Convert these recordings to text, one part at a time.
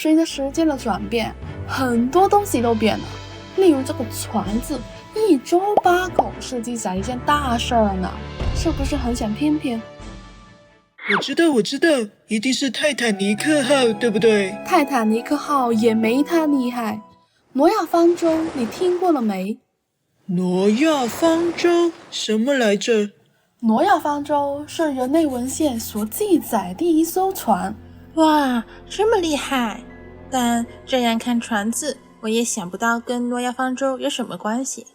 随着时间的转变，很多东西都变了。例如这个船字，1周8口是记载一件大事儿呢，是不是很想偏偏？我知道，一定是泰坦尼克号，对不对？泰坦尼克号也没它厉害。挪亚方舟你听过了没？挪亚方舟什么来着？挪亚方舟是人类文献所记载第一艘船。哇，这么厉害！但这样看船字，我也想不到跟挪亚方舟有什么关系。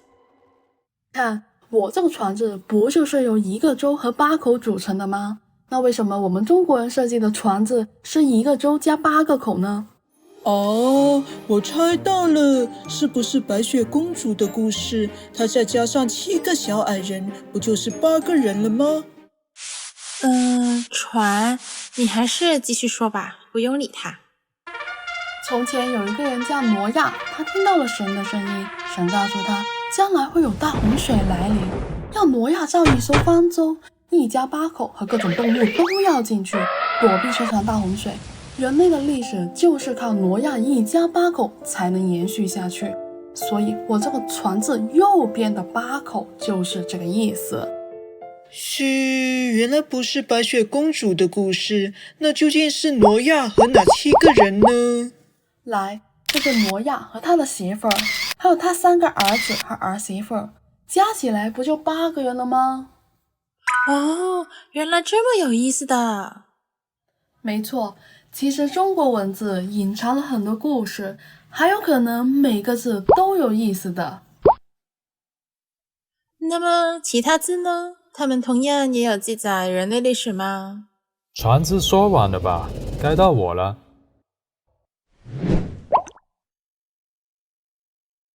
看，我这个船字不就是由1个舟和8口组成的吗？那为什么我们中国人设计的船字是1个舟加8个口呢？哦，我猜到了，是不是白雪公主的故事？她再加上7个小矮人，不就是8个人了吗？船，你还是继续说吧，不用理他。从前有一个人叫挪亚，他听到了神的声音，神告诉他，将来会有大洪水来临，要挪亚造一艘方舟，1家8口和各种动物都要进去，躲避这场大洪水。人类的历史就是靠挪亚1家8口才能延续下去，所以我这个船字右边的8口就是这个意思。嘘，原来不是白雪公主的故事，那究竟是挪亚和哪7个人呢？来，这个挪亚和他的媳妇儿，还有他3个儿子和儿媳妇儿，加起来不就8个人了吗？哦，原来这么有意思的。没错，其实中国文字隐藏了很多故事，还有可能每个字都有意思的。那么其他字呢？它们同样也有记载人类历史吗？船字说完了吧，该到我了。